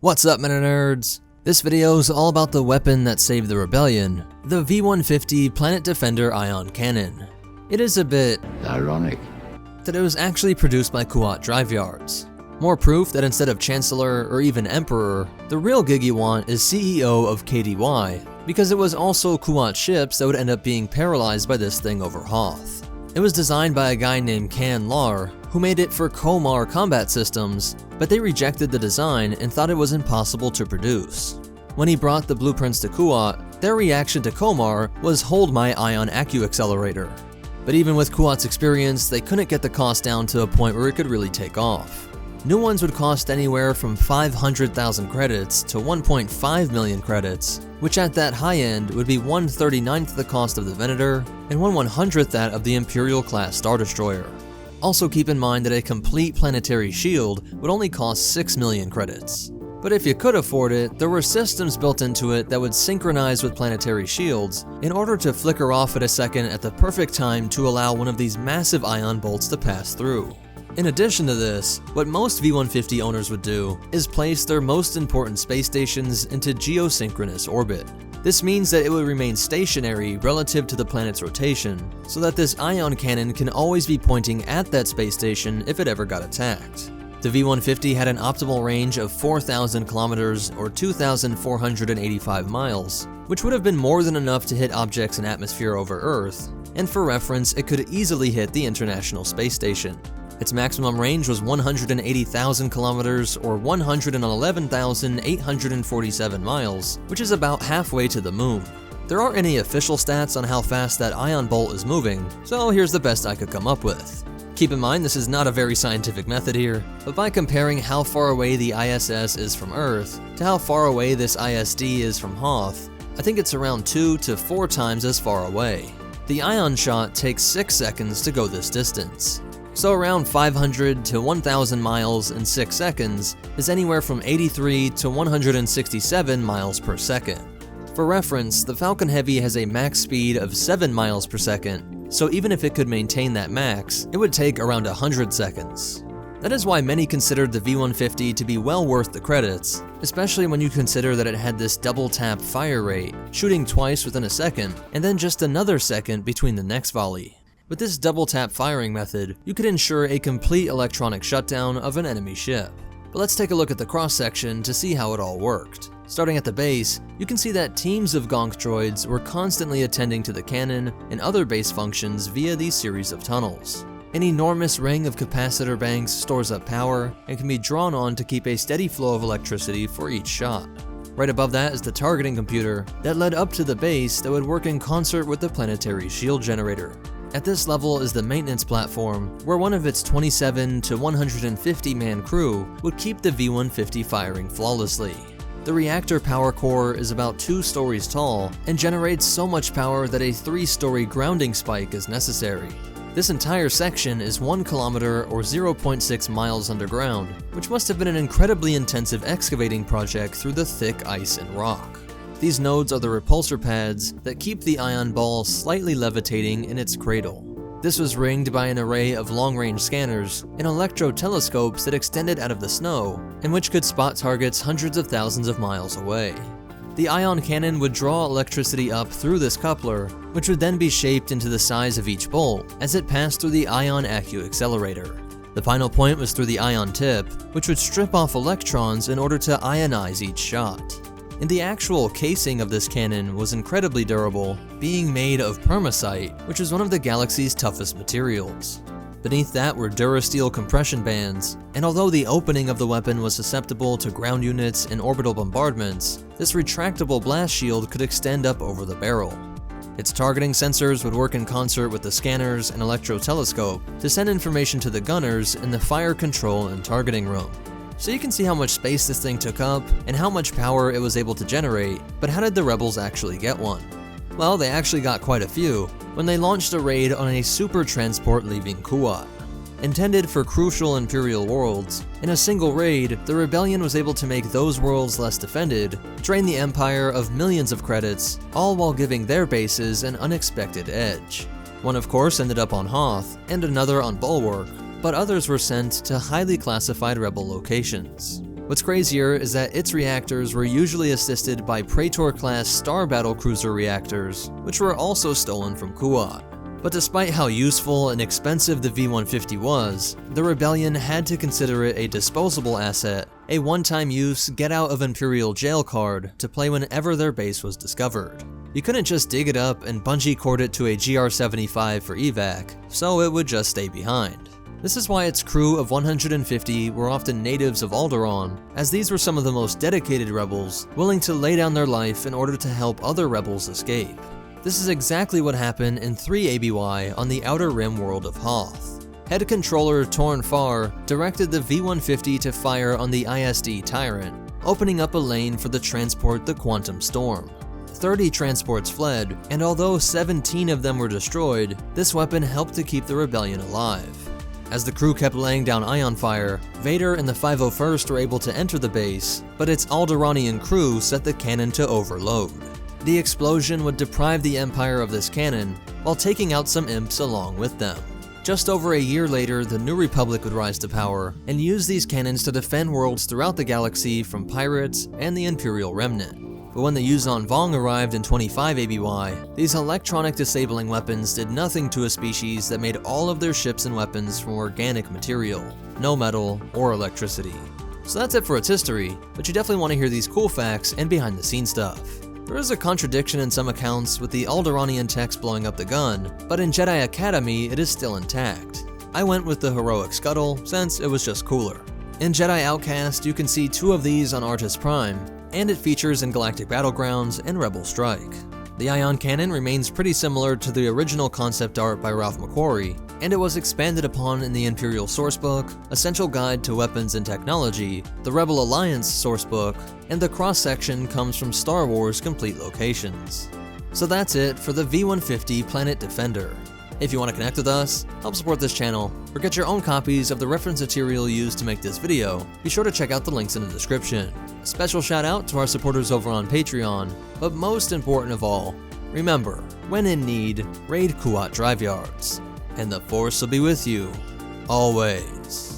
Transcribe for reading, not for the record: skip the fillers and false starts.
What's up, MetaNerdz? This video is all about the weapon that saved the rebellion, the V150 Planet Defender Ion Cannon. It is a bit ironic that it was actually produced by Kuat drive yards. More proof that instead of Chancellor or even Emperor, the real gig you want is CEO of KDY, because it was also Kuat ships that would end up being paralyzed by this thing over Hoth. It was designed by a guy named Kan Lar, who made it for Komar combat systems, but they rejected the design and thought it was impossible to produce. When he brought the blueprints to Kuat, their reaction to Komar was hold my ion accu accelerator. But even with Kuat's experience, they couldn't get the cost down to a point where it could really take off. New ones would cost anywhere from 500,000 credits to 1.5 million credits, which at that high end would be 1/39th the cost of the Venator and 1/100th that of the Imperial class Star Destroyer. Also keep in mind that a complete planetary shield would only cost 6 million credits. But if you could afford it, there were systems built into it that would synchronize with planetary shields in order to flicker off at a second at the perfect time to allow one of these massive ion bolts to pass through. In addition to this, what most V150 owners would do is place their most important space stations into geosynchronous orbit. This means that it would remain stationary relative to the planet's rotation, so that this ion cannon can always be pointing at that space station if it ever got attacked. The V150 had an optimal range of 4,000 kilometers or 2,485 miles, which would have been more than enough to hit objects in atmosphere over Earth, and for reference, it could easily hit the International Space Station. Its maximum range was 180,000 kilometers or 111,847 miles, which is about halfway to the moon. There aren't any official stats on how fast that ion bolt is moving, so here's the best I could come up with. Keep in mind this is not a very scientific method here, but by comparing how far away the ISS is from Earth to how far away this ISD is from Hoth, I think it's around 2 to 4 times as far away. The ion shot takes 6 seconds to go this distance. So around 500 to 1,000 miles in 6 seconds is anywhere from 83 to 167 miles per second. For reference, the Falcon Heavy has a max speed of 7 miles per second, so even if it could maintain that max, it would take around 100 seconds. That is why many considered the V150 to be well worth the credits, especially when you consider that it had this double tap fire rate, shooting twice within a second, and then just another second between the next volley. With this double tap firing method, you could ensure a complete electronic shutdown of an enemy ship. But let's take a look at the cross-section to see how it all worked. Starting at the base, you can see that teams of gonk droids were constantly attending to the cannon and other base functions via these series of tunnels. An enormous ring of capacitor banks stores up power and can be drawn on to keep a steady flow of electricity for each shot. Right above that is the targeting computer that led up to the base that would work in concert with the planetary shield generator. At this level is the maintenance platform, where one of its 27 to 150 man crew would keep the V150 firing flawlessly. The reactor power core is about 2 stories tall and generates so much power that a 3-story grounding spike is necessary. This entire section is 1 kilometer or 0.6 miles underground, which must have been an incredibly intensive excavating project through the thick ice and rock. These nodes are the repulsor pads that keep the ion ball slightly levitating in its cradle. This was ringed by an array of long-range scanners and electro telescopes that extended out of the snow and which could spot targets hundreds of thousands of miles away. The ion cannon would draw electricity up through this coupler, which would then be shaped into the size of each bolt as it passed through the ion accu accelerator. The final point was through the ion tip, which would strip off electrons in order to ionize each shot. And the actual casing of this cannon was incredibly durable, being made of permasite, which is one of the galaxy's toughest materials. Beneath that were Durasteel compression bands, and although the opening of the weapon was susceptible to ground units and orbital bombardments, this retractable blast shield could extend up over the barrel. Its targeting sensors would work in concert with the scanners and electro telescope to send information to the gunners in the fire control and targeting room. So you can see how much space this thing took up and how much power it was able to generate, but how did the rebels actually get one? Well, they actually got quite a few when they launched a raid on a super transport leaving Kuat. Intended for crucial Imperial worlds, in a single raid, the rebellion was able to make those worlds less defended, drain the Empire of millions of credits, all while giving their bases an unexpected edge. One of course ended up on Hoth, and another on Bulwark, but others were sent to highly classified rebel locations. What's crazier is that its reactors were usually assisted by Praetor-class Star Battlecruiser reactors, which were also stolen from Kuat. But despite how useful and expensive the V-150 was, the Rebellion had to consider it a disposable asset, a one-time use get-out-of-Imperial jail card to play whenever their base was discovered. You couldn't just dig it up and bungee cord it to a GR-75 for evac, so it would just stay behind. This is why its crew of 150 were often natives of Alderaan, as these were some of the most dedicated rebels, willing to lay down their life in order to help other rebels escape. This is exactly what happened in 3 ABY on the Outer Rim world of Hoth. Head controller Torn Farr directed the V-150 to fire on the ISD Tyrant, opening up a lane for the transport the Quantum Storm. 30 transports fled, and although 17 of them were destroyed, this weapon helped to keep the Rebellion alive. As the crew kept laying down ion fire, Vader and the 501st were able to enter the base, but its Alderaanian crew set the cannon to overload. The explosion would deprive the Empire of this cannon, while taking out some imps along with them. Just over a year later, the New Republic would rise to power, and use these cannons to defend worlds throughout the galaxy from pirates and the Imperial Remnant. But when the Yuzan Vong arrived in 25 ABY, these electronic disabling weapons did nothing to a species that made all of their ships and weapons from organic material, no metal or electricity. So that's it for its history, but you definitely want to hear these cool facts and behind the scenes stuff. There is a contradiction in some accounts with the Alderaanian text blowing up the gun, but in Jedi Academy it is still intact. I went with the heroic scuttle since it was just cooler. In Jedi Outcast you can see 2 of these on Artus Prime, and it features in Galactic Battlegrounds and Rebel Strike. The Ion Cannon remains pretty similar to the original concept art by Ralph McQuarrie, and it was expanded upon in the Imperial Sourcebook, Essential Guide to Weapons and Technology, the Rebel Alliance Sourcebook, and the cross-section comes from Star Wars Complete Locations. So that's it for the V-150 Planet Defender. If you want to connect with us, help support this channel, or get your own copies of the reference material used to make this video, be sure to check out the links in the description. A special shout out to our supporters over on Patreon, but most important of all, remember, when in need, raid Kuat Drive Yards, and the Force will be with you, always.